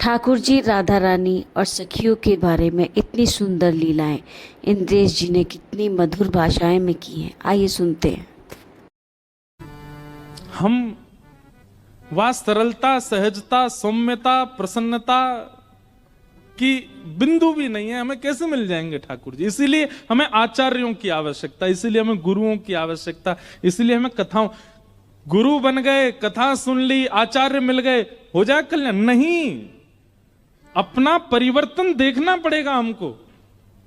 ठाकुर जी राधा रानी और सखियों के बारे में इतनी सुंदर लीलाएं इंद्रेश जी ने कितनी मधुर भाषाएं में की हैं। आइए सुनते हैं। हम वह सरलता, सहजता, सौम्यता, प्रसन्नता की बिंदु भी नहीं है, हमें कैसे मिल जाएंगे ठाकुर जी। इसीलिए हमें आचार्यों की आवश्यकता, इसीलिए हमें गुरुओं की आवश्यकता, इसीलिए हमें कथाओं। गुरु बन गए, कथा सुन ली, आचार्य मिल गए, हो जाए कल्याण? नहीं, अपना परिवर्तन देखना पड़ेगा हमको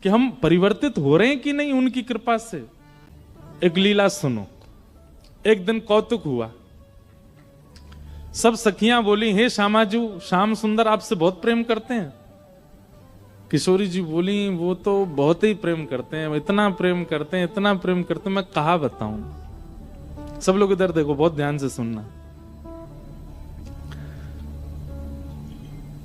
कि हम परिवर्तित हो रहे हैं कि नहीं उनकी कृपा से। एक लीला सुनो। एक दिन कौतुक हुआ, सब सखियां बोली, हे श्यामाजू, श्याम सुंदर आपसे बहुत प्रेम करते हैं। किशोरी जी बोली, वो तो बहुत ही प्रेम करते हैं, इतना प्रेम करते हैं, इतना प्रेम करते हैं, मैं कहा बताऊं। सब लोग इधर देखो, बहुत ध्यान से सुनना।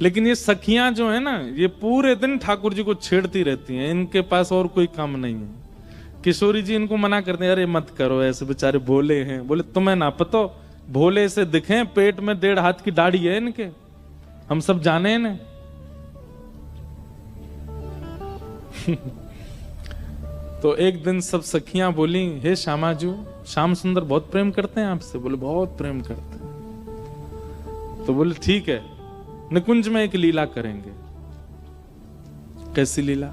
लेकिन ये सखियां जो है ना, ये पूरे दिन ठाकुर जी को छेड़ती रहती हैं, इनके पास और कोई काम नहीं है। किशोरी जी इनको मना करते हैं, अरे मत करो ऐसे, बेचारे भोले हैं। बोले तुम्हें ना पता, भोले से दिखें, पेट में 1.5 हाथ की दाढ़ी है इनके, हम सब जाने हैं ना। तो एक दिन सब सखियां बोली, हे श्यामाजू, श्याम सुंदर बहुत प्रेम करते हैं आपसे। बोले बहुत प्रेम करते हैं। तो बोले ठीक है, निकुंज में एक लीला करेंगे। कैसी लीला?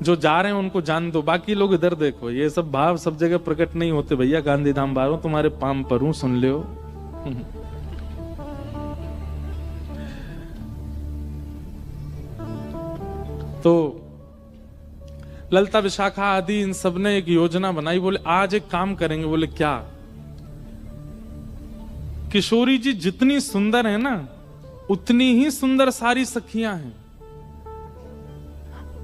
जो जा रहे हैं उनको जान दो, बाकी लोग इधर देखो। ये सब भाव सब जगह प्रकट नहीं होते भैया। गांधी धाम बारो तुम्हारे पाम पर हूं, सुन लियो। तो ललता, विशाखा आदि इन सब ने एक योजना बनाई। बोले आज एक काम करेंगे। बोले क्या? किशोरी जी जितनी सुंदर है ना, उतनी ही सुंदर सारी सखियां हैं।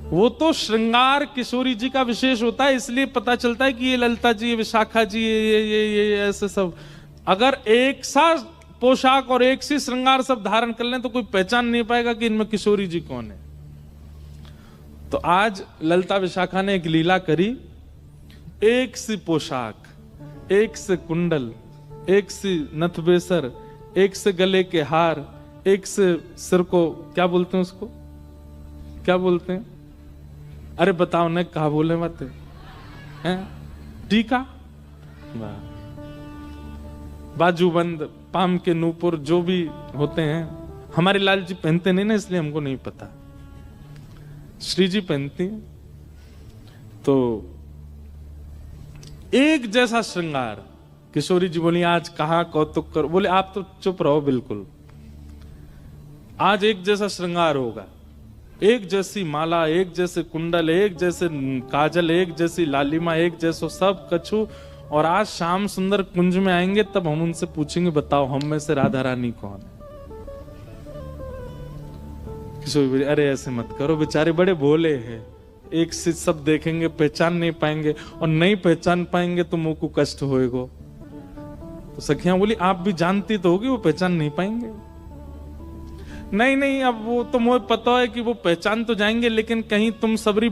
वो तो श्रृंगार किशोरी जी का विशेष होता है, इसलिए पता चलता है कि ये ललता जी, ये विशाखा जी, ये ऐसे सब। अगर एक सा पोशाक और एक सी श्रृंगार सब धारण कर लें तो कोई पहचान नहीं पाएगा कि इनमें किशोरी जी कौन है। तो आज ललता विशाखा ने एक लीला करी। एक सी पोशाक, एक से कुंडल, एक सी नथबेसर, एक से गले के हार, एक से सिर को क्या बोलते हैं, उसको क्या बोलते हैं? अरे बताओ ने, कहा बोले मत हैं? टीका, बाजूबंद, पाम के नूपुर, जो भी होते हैं। हमारे लाल जी पहनते नहीं ना, इसलिए हमको नहीं पता। श्री जी पहनती हैं। तो एक जैसा श्रृंगार। किशोरी जी बोली, आज कहां कौतुक कर। बोले आप तो चुप रहो बिल्कुल। आज एक जैसा श्रृंगार होगा, एक जैसी माला, एक जैसे कुंडल, एक जैसे काजल, एक जैसी लालिमा, एक जैसो सब कछु। और आज श्याम सुंदर कुंज में आएंगे, तब हम उनसे पूछेंगे, बताओ हम में से राधा रानी कौन है? किशोरी, अरे ऐसे मत करो, बेचारे बड़े भोले हैं, एक से सब देखेंगे, पहचान नहीं पाएंगे, और नहीं पहचान पाएंगे तो मुंह को कष्ट होएगा। तो सखियां बोली, आप भी जानती तो होगी वो पहचान नहीं पाएंगे। नहीं नहीं, अब वो तो मुझे पता है कि वो पहचान तो जाएंगे, लेकिन कहीं तुम सबरी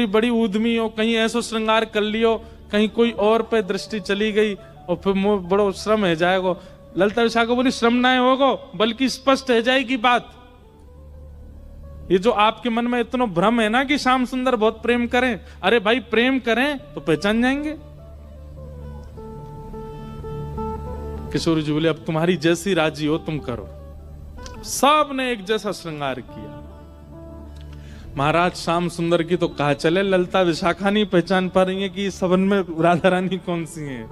बड़ी ऊधमी हो, कहीं ऐसा श्रृंगार कर लियो, कहीं कोई और पे दृष्टि चली गई, और फिर मुझे बड़ो श्रम है जाएगा। ललता विशाखा बोली, श्रम ना होगा, बल्कि स्पष्ट है जाएगी बात। ये जो आपके मन में इतना भ्रम है ना कि श्याम सुंदर बहुत प्रेम करें, अरे भाई प्रेम करें तो पहचान जाएंगे। किशोरी जी बोले, अब तुम्हारी जैसी राजी हो तुम करो। सब ने एक जैसा श्रृंगार किया। महाराज श्याम सुंदर की तो कहा चले, ललता विशाखा नहीं पहचान पा रही है कि सबन में राधा रानी कौन सी है।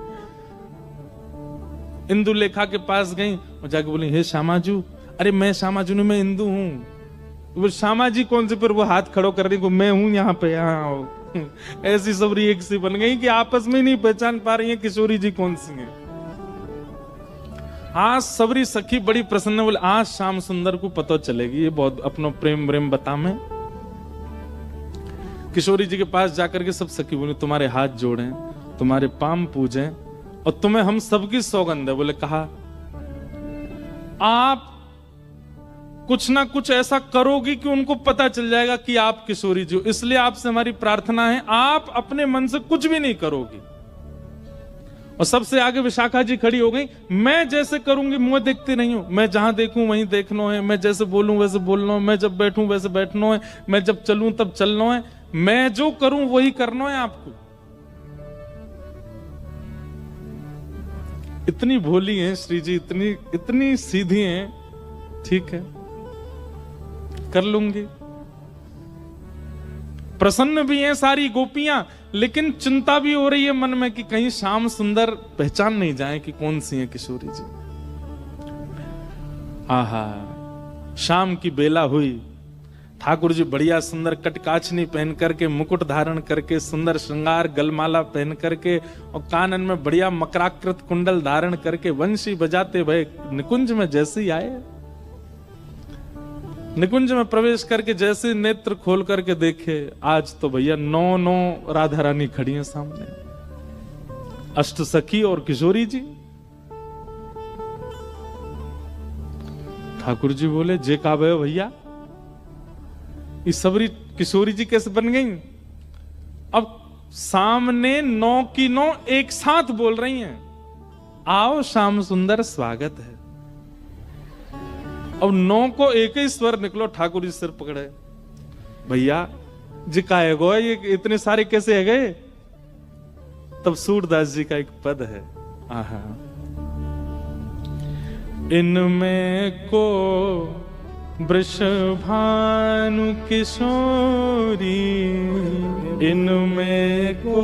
इंदु लेखा के पास गई और जाके बोली, हे श्यामाजू। अरे मैं श्यामाजू नहीं, मैं इंदु हूं। वो श्यामा जी कौन से? फिर वो हाथ खड़ो कर रही को, मैं हूं यहाँ पे, यहाँ। ऐसी सबरी एक सी बन गई कि आपस में नहीं पहचान पा रही है किशोरी जी कौन सी है। आज सबरी सखी बड़ी प्रसन्न, बोले आज श्याम सुंदर को पता चलेगी, ये बहुत अपना प्रेम प्रेम बता में। किशोरी जी के पास जाकर के सब सखी बोली, तुम्हारे हाथ जोड़े, तुम्हारे पाम पूजे, और तुम्हें हम सबकी सौगंध है। बोले कहा, आप कुछ ना कुछ ऐसा करोगी कि उनको पता चल जाएगा कि आप किशोरी जी हो। इसलिए आपसे हमारी प्रार्थना है, आप अपने मन से कुछ भी नहीं करोगी, और सबसे आगे विशाखा जी खड़ी हो गई, मैं जैसे करूंगी मुंह देखते नहीं हूं, मैं जहां देखूं वहीं देखना है, मैं जैसे बोलूं वैसे बोलना है, मैं जब बैठूं वैसे बैठना है, मैं जब चलूं तब चलना है, मैं जो करूं वही करना है आपको। इतनी भोली हैं श्री जी, इतनी सीधी हैं, ठीक है कर लूंगी। प्रसन्न भी हैं सारी गोपियां, लेकिन चिंता भी हो रही है मन में कि कहीं श्याम सुंदर पहचान नहीं जाए कि कौन सी है किशोरी जी। आहा, शाम की बेला हुई, ठाकुर जी बढ़िया सुंदर कटकाचनी पहन करके, मुकुट धारण करके, सुंदर श्रृंगार गलमाला पहन करके और कानन में बढ़िया मकराकृत कुंडल धारण करके वंशी बजाते भय निकुंज में जैसे ही आए। निकुंज में प्रवेश करके जैसे नेत्र खोल करके देखे, आज तो भैया 9 राधा रानी खड़ी हैं सामने, अष्ट सखी और किशोरी जी। ठाकुर जी बोले, जे का भय भैया, ये सबरी किशोरी जी कैसे बन गई? अब सामने 9 की 9 एक साथ बोल रही हैं, आओ श्याम सुंदर स्वागत है। अब 9 को एक ही स्वर निकलो, ठाकुर जी सिर पकड़े, भैया जी का है गो, ये इतने सारे कैसे है गए? तब सूरदास जी का एक पद है, आहा, इनमें को वृषभानु किशोरी, इनमें को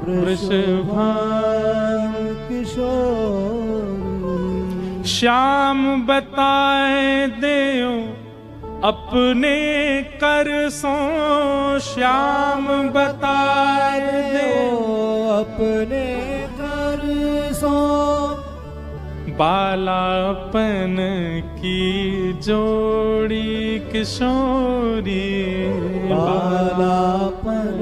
वृषभानु किशोरी, श्याम बताए देओ अपने कर सो, श्याम बताए देओ अपने कर सो, बालापन की जोड़ी किशोरी, बालापन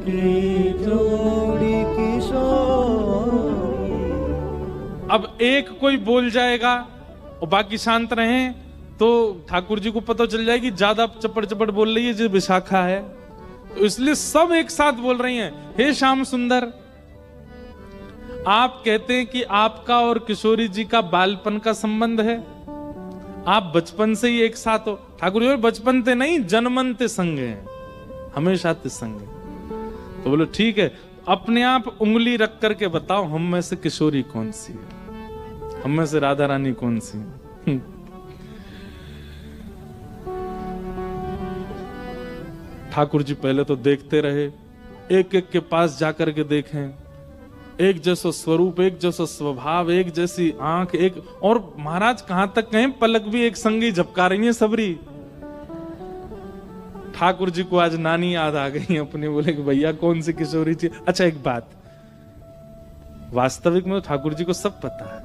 की जोड़ी किशोरी। अब एक कोई बोल जाएगा और बाकी शांत रहें तो ठाकुर जी को पता चल जाएगी ज्यादा चपड़ चपड़ बोल रही है जो विशाखा है, तो इसलिए सब एक साथ बोल रही हैं, हे श्याम सुंदर, आप कहते हैं कि आपका और किशोरी जी का बालपन का संबंध है, आप बचपन से ही एक साथ हो। ठाकुर जी बचपन ते नहीं, जन्मन ते संग हैं, हमेशा ते संग है। तो बोलो ठीक है, अपने आप उंगली रख करके बताओ हम में से किशोरी कौन सी है, हम में से राधा रानी कौन सी है? ठाकुर जी पहले तो देखते रहे, एक एक के पास जाकर के देखें, एक जैसा स्वरूप, एक जैसा स्वभाव, एक जैसी आंख, एक और महाराज कहां तक कहें, पलक भी एक संगी झपका रही है सबरी। ठाकुर जी को आज नानी याद आ गई अपने, बोले कि भैया कौन सी किशोरी थी। अच्छा एक बात, वास्तविक में तो ठाकुर जी को सब पता है,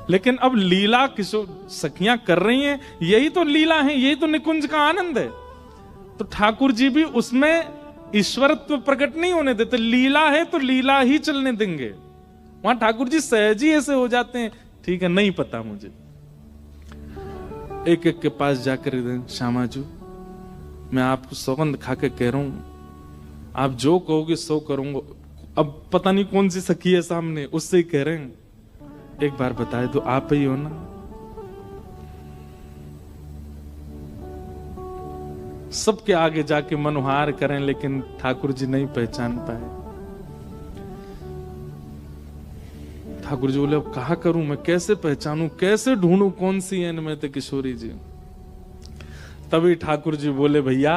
लेकिन अब लीला किशोर सखियां कर रही हैं, यही तो लीला है, यही तो निकुंज का आनंद है। तो ठाकुर जी भी उसमें ईश्वरत्व प्रकट नहीं होने देते, लीला है तो लीला ही चलने देंगे। वहां ठाकुर जी सहज ही ऐसे हो जाते हैं, ठीक है नहीं पता मुझे। एक एक के पास जाकर श्यामाजू, मैं आपको सौगंध खा के कह रहा हूं, आप जो कहोगे सो करूंगा। अब पता नहीं कौन सी सखी है सामने, उससे ही कह रहे हैं, एक बार बताए तो आप ही हो ना? सबके आगे जाके मनोहार करें, लेकिन ठाकुर जी नहीं पहचान पाए। ठाकुर जी बोले अब कहा करूं मैं, कैसे पहचानूं, कैसे ढूंढूं कौन सी है इनमें तो किशोरी जी? तभी ठाकुर जी बोले भैया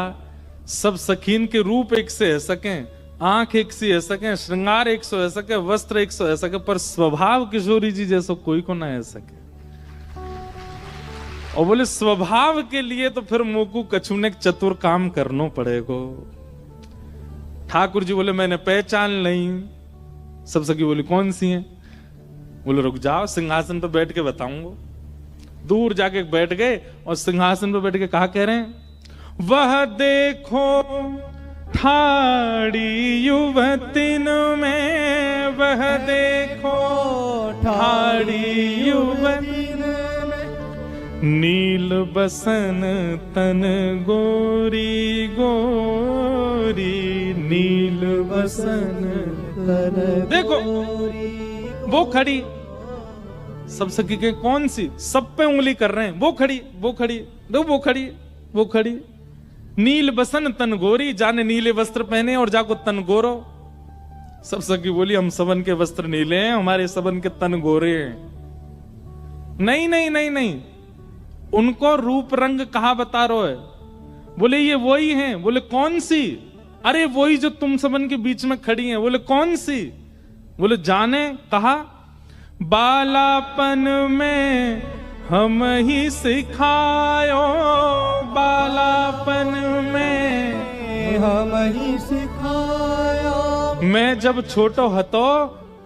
सब सखीन के रूप एक से है सकें, आंख एक सी है सके, श्रृंगार एक सौ है सके, वस्त्र एक सौ है सके, पर स्वभाव किशोरी जी जैसा कोई को ना है सके। और बोले स्वभाव के लिए तो फिर मोकू कछुने चतुर काम करनो पड़ेगो। ठाकुर जी बोले मैंने पहचान नहीं। सब सखी बोली कौन सी हैं? बोले रुक जाओ सिंहासन पर बैठ के बताऊंगा। दूर जाके बैठ गए और सिंहासन पर बैठ के कहा कह रहे हैं, वह देखो ठाड़ी युवतिन में, वह देखो ठाड़ी युवतिन में, नील बसन तन गोरी गोरी, नील बसन देखो वो खड़ी, सब सखी के कौन सी, सब पे उंगली कर रहे हैं, वो खड़ी, वो खड़ी, दो वो खड़ी, वो खड़ी। नील बसन तन गोरी, जाने नीले वस्त्र पहने और जाको तन गोरो। सब सखी बोली हम सबन के वस्त्र नीले हैं, हमारे सबन के तन गोरे हैं। नहीं नहीं नहीं नहीं, उनको रूप रंग कहा बता रहे है। बोले ये वही हैं। बोले कौन सी? अरे वही जो तुम सबन के बीच में खड़ी हैं। बोले कौन सी? बोले जाने। कहा बालापन में हम ही सिखायो, बालापन में हम ही सिखायो, मैं जब छोटो हतो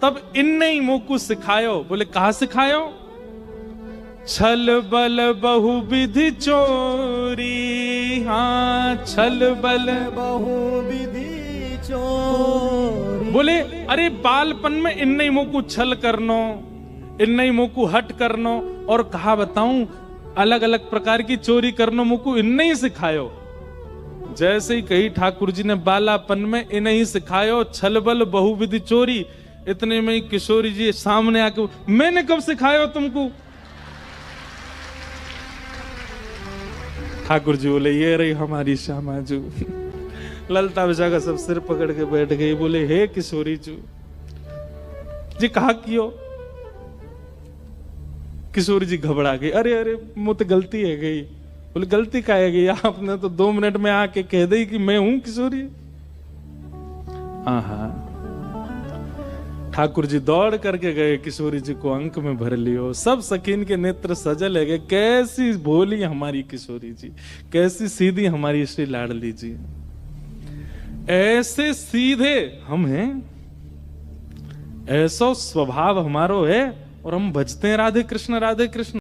तब इन्ने ही मुकु सिखायो। बोले कहा सिखायो? छल बल बहुविधि चोरी, हाँ छल बल बहुविधि चोरी। बोले अरे बालपन में इन्ने ही मुकु छल करनो, इन्ने ही मुकु हट करनो, और कहा बताऊं अलग अलग प्रकार की चोरी करनो मुकु इन्ने ही सिखायो। जैसे ही कही ठाकुर जी ने बालापन में इन्हें ही सिखायो छल बल बहुविधि चोरी, इतने में ही किशोरी जी सामने आके मैंने कब सिखायो तुमको? ठाकुर जी बोले ये रही हमारी श्यामा जू। ललता बिछा का सब सिर पकड़ के बैठ गई। बोले हे किशोरी जू जी कहा कियो? किशोरी जी घबरा गई। अरे अरे मुझे गलती है गई। बोले गलती का है गई? आपने तो 2 मिनट में आके कह दी कि मैं हूं किशोरी। हाँ ठाकुर जी दौड़ करके गए, किशोरी जी को अंक में भर लियो। सब सकीन के नेत्र सजल है गए। कैसी भोली हमारी किशोरी जी, कैसी सीधी हमारी श्री लाडली जी। ऐसे सीधे हम हैं, ऐसा स्वभाव हमारो है, और हम भजते हैं राधे कृष्ण राधे कृष्ण।